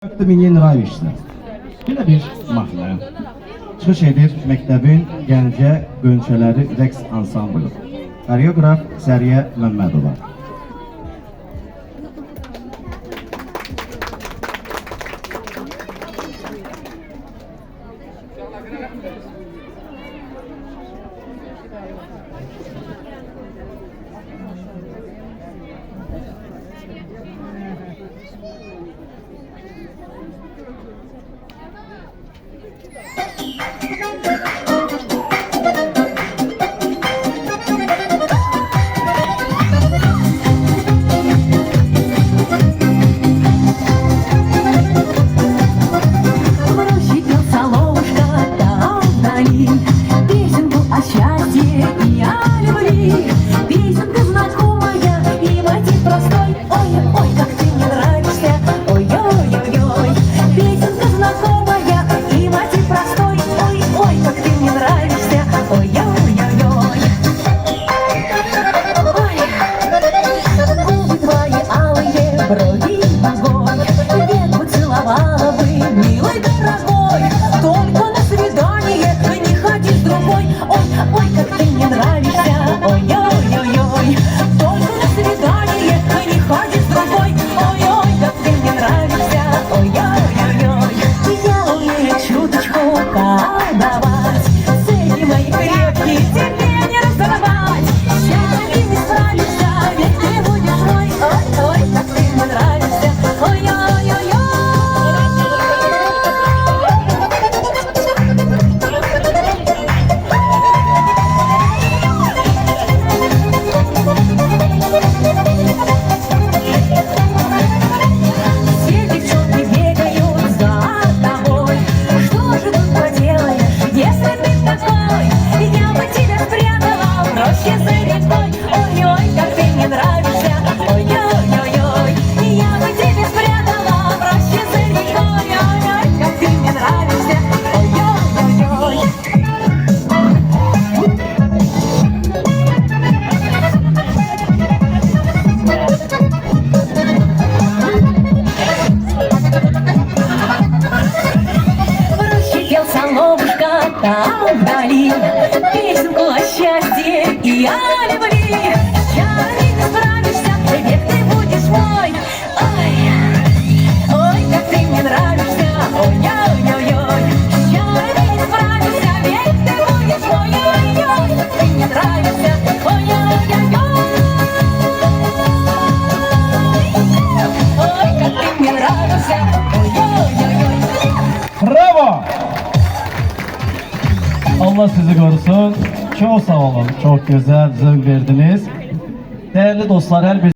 Ты мне nравишься. Belə bir mahnı çıxış edir məktəbin Gəncə Qönçələri rəqs ansamblı. Koreograf Səriyə Məmmədova. Песенку о счастье и о любви, песенка знакомая и мотив простой. Ой-ой, как ты мне нравишься, ой-ой-ой-ой. Песенка знакомая и мотив простой. Ой-ой, как ты мне нравишься, ой-ой-ой-ой. Ой, губы твои алые, брови мозгой, ветку целовала бы, милый дорогой, только на свидание не ходи с другой. Ой, как ты мне нравишься, ой-ой-ой-ой. Только на свидание не ходи с другой. Ой, как ты мне нравишься, ой-ой-ой-ой. Я умею чуточку колдовать, с этим мои крепкие тебе не разорвать. Сейчас ты не справишься, ведь ты будешь мой. Ой, как ты мне нравишься, ой-ой-ой-ой. Все девчонки бегают за тобой. Что же тут поделаешь, если ты такой? Я бы тебя спрятала в роще за рекой. Ой-ой, как ты мне нравишься, ой-ой-ой-ой. Я бы тебя спрятала в роще за рекой. Ой-ой, как ты мне нравишься, ой-ой-ой-ой. Пел соловушка там вдали песенку о счастье и о любви. Чарами ты справишься, век ты будешь мой. Ой, как ты мне нравишься, ой-ой-ой-ой. Чарами ты справишься, век ты будешь мой. Ой-ой, как ты мне нравишься, ой-ой-ой-ой. Ой, как ты мне нравишься, ой-ой-ой-ой. Bravo! Allah sizi korusun. Çok sağ olun. Çok güzel, zevk verdiniz. Değerli dostlar, her bir